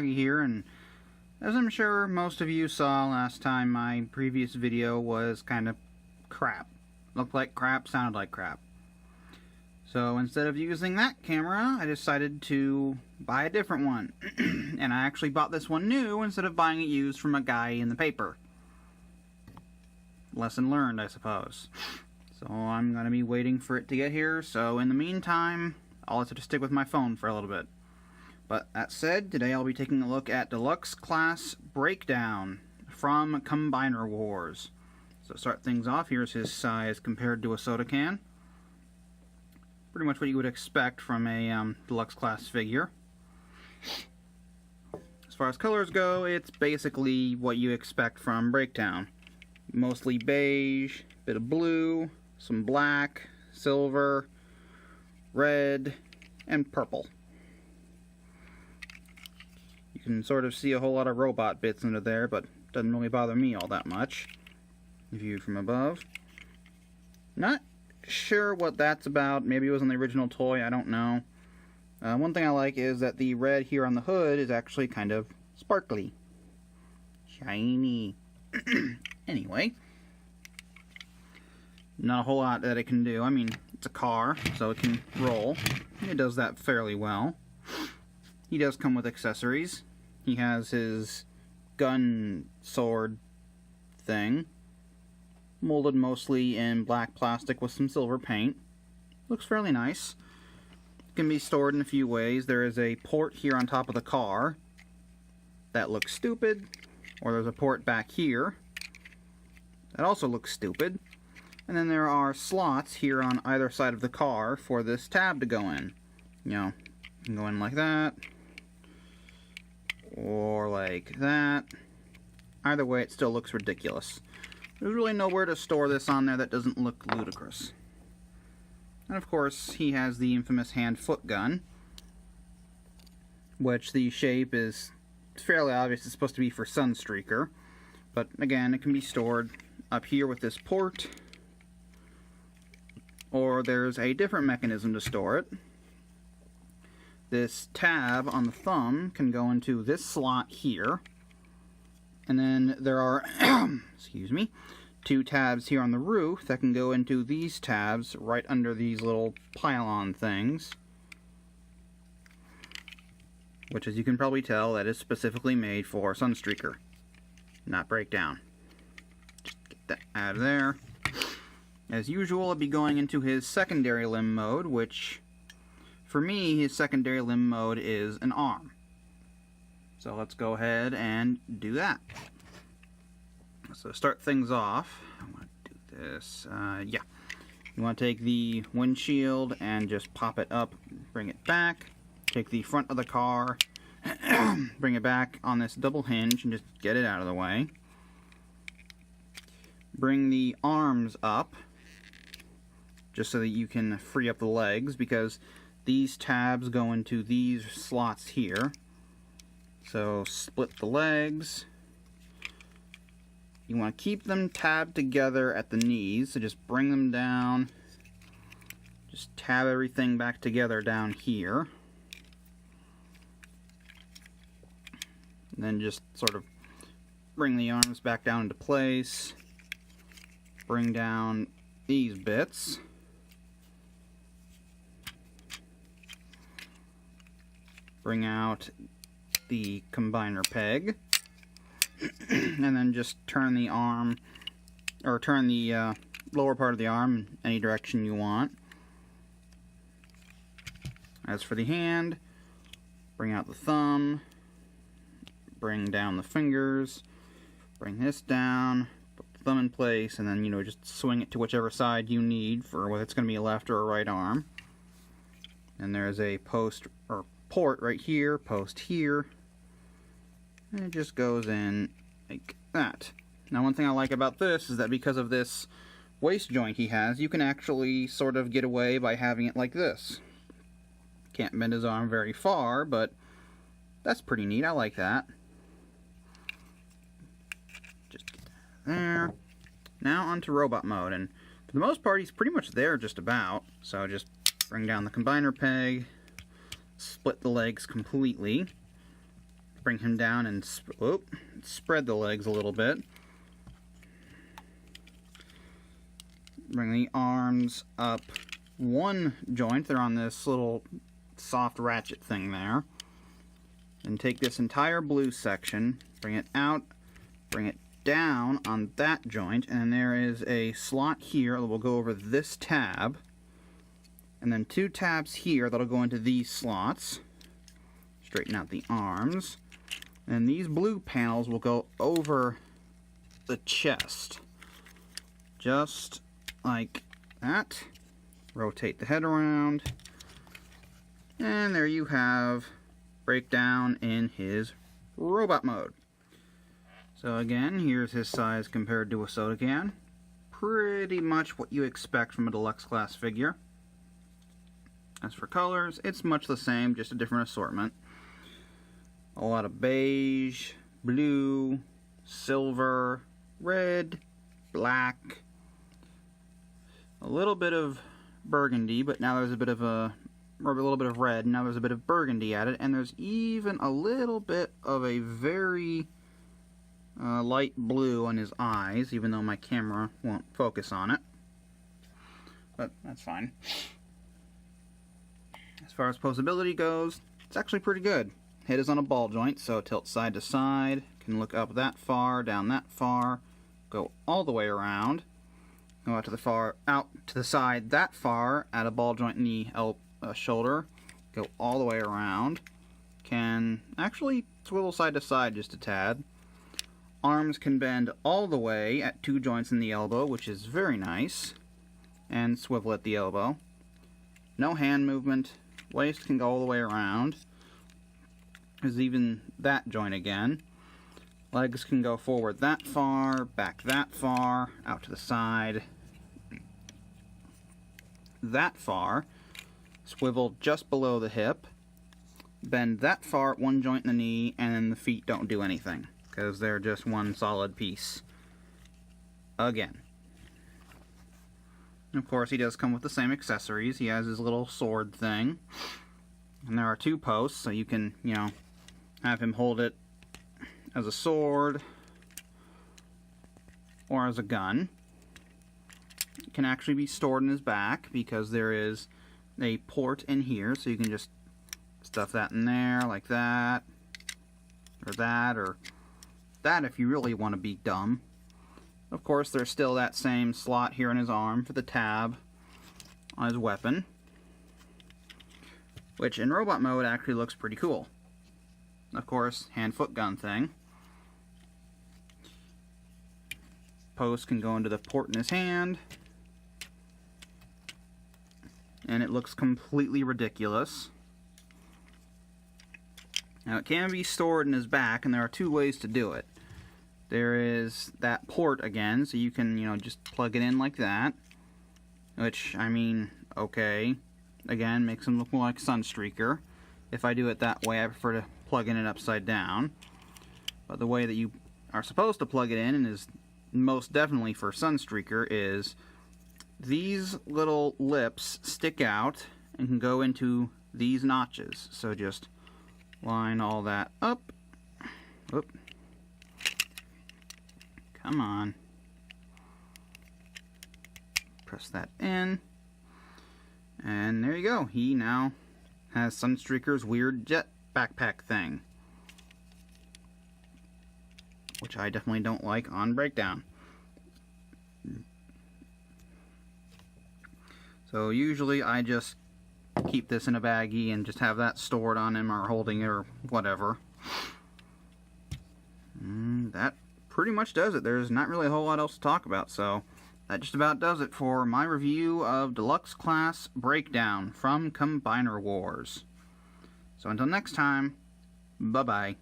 Here, and as I'm sure most of you saw last time, my previous video was kind of crap. Looked like crap, sounded like crap. So instead of using that camera, I decided to buy a different one. And I actually bought this one new instead of buying it used from a guy in the paper. Lesson learned, I suppose. So I'm going to be waiting for it to get here, so in the meantime, I'll have to stick with my phone for a little bit. But that said, today I'll be taking a look at Deluxe Class Breakdown from Combiner Wars. So to start things off, here's his size compared to a soda can. Pretty much what you would expect from a Deluxe Class figure. As far as colors go, it's basically what you expect from Breakdown. Mostly beige, bit of blue, some black, silver, red, and purple. You can sort of see a whole lot of robot bits under there, but doesn't really bother me all that much. Viewed from above. Not sure what that's about. Maybe it was on the original toy, I don't know. One thing I like is that the red here on the hood is actually kind of sparkly. Shiny. Anyway. Not a whole lot that it can do. I mean, it's a car, so it can roll. It does that fairly well. He does come with accessories. He has his gun sword thing, molded mostly in black plastic with some silver paint. Looks fairly nice. It can be stored in a few ways. There is a port here on top of the car that looks stupid, or there's a port back here that also looks stupid. And then there are slots here on either side of the car for this tab to go in. You know, you can go in like that, or like that. Either way, it still looks ridiculous. There's really nowhere to store this on there that doesn't look ludicrous. And of course, he has the infamous hand-foot gun, which the shape is fairly obvious. It's supposed to be for Sunstreaker, but again, it can be stored up here with this port, or there's a different mechanism to store it. This tab on the thumb can go into this slot here, and then there are excuse me, two tabs here on the roof that can go into these tabs right under these little pylon things, which, as you can probably tell, that is specifically made for Sunstreaker, not Breakdown. Just get that out of there. As usual, I'll be going into his secondary limb mode, which, for me, his secondary limb mode is an arm. So let's go ahead and do that. So to start things off, I want to do this, yeah. You want to take the windshield and just pop it up, bring it back. Take the front of the car, bring it back on this double hinge and just get it out of the way. Bring the arms up, just so that you can free up the legs, because these tabs go into these slots here. So split the legs. You want to keep them tabbed together at the knees, so just bring them down. Just tab everything back together down here. And then just sort of bring the arms back down into place. Bring down these bits. Bring out the combiner peg. And then just turn the arm, or turn the lower part of the arm in any direction you want. As for the hand, bring out the thumb, bring down the fingers, bring this down, put the thumb in place, and then, you know, just swing it to whichever side you need for whether it's going to be a left or a right arm. And there's a post, or port right here, post here, and it just goes in like that. Now, one thing I like about this is that because of this waist joint he has, you can actually sort of get away by having it like this. Can't bend his arm very far, but that's pretty neat. I like that. Just get that there. Now onto robot mode, and the For the most part, he's pretty much there just about. So just bring down the combiner peg, split the legs completely, bring him down and spread the legs a little bit. Bring the arms up one joint. They're on this little soft ratchet thing there. And take this entire blue section, bring it out, bring it down on that joint, and there is a slot here that will go over this tab, and then 2 tabs here that'll go into these slots. Straighten out the arms, and these blue panels will go over the chest, just like that. Rotate the head around, and there you have Breakdown in his robot mode. So again, here's his size compared to a soda can. Pretty much what you expect from a Deluxe Class figure. As for colors, it's much the same, just a different assortment. A lot of beige, blue, silver, red, black, a little bit of burgundy, but now there's a little bit of red, now there's a bit of burgundy added, and there's even a little bit of a very light blue on his eyes, even though my camera won't focus on it. But that's fine. As far as posability goes, it's actually pretty good. Head is on a ball joint, so it tilts side to side, can look up that far, down that far, go all the way around. Go out to the side that far, add a ball joint in the shoulder, go all the way around. Can actually swivel side to side just a tad. Arms can bend all the way at 2 joints in the elbow, which is very nice, and swivel at the elbow. No hand movement. Waist can go all the way around. There's even that joint again. Legs can go forward that far, back that far, out to the side that far, swivel just below the hip, bend that far at 1 joint in the knee, and then the feet don't do anything, because they're just one solid piece. Again. Of course, he does come with the same accessories. He has his little sword thing, and there are 2 posts, so you can, have him hold it as a sword or as a gun. It can actually be stored in his back because there is a port in here, so you can just stuff that in there like that, or that if you really want to be dumb. Of course, there's still that same slot here in his arm for the tab on his weapon, which in robot mode actually looks pretty cool. Of course, hand-foot gun thing. Post can go into the port in his hand, and it looks completely ridiculous. Now, it can be stored in his back, and there are 2 ways to do it. There is that port again, so you can, just plug it in like that. Which, I mean, okay. Again, makes him look more like Sunstreaker. If I do it that way, I prefer to plug in it upside down. But the way that you are supposed to plug it in, and is most definitely for Sunstreaker, is these little lips stick out and can go into these notches. So just line all that up. Oop. Come on. Press that in. And there you go. He now has Sunstreaker's weird jet backpack thing, which I definitely don't like on Breakdown. So usually I just keep this in a baggie and just have that stored on him or holding it or whatever. That pretty much does it. There's not really a whole lot else to talk about, so that just about does it for my review of Deluxe Class Breakdown from Combiner Wars. So until next time, bye-bye.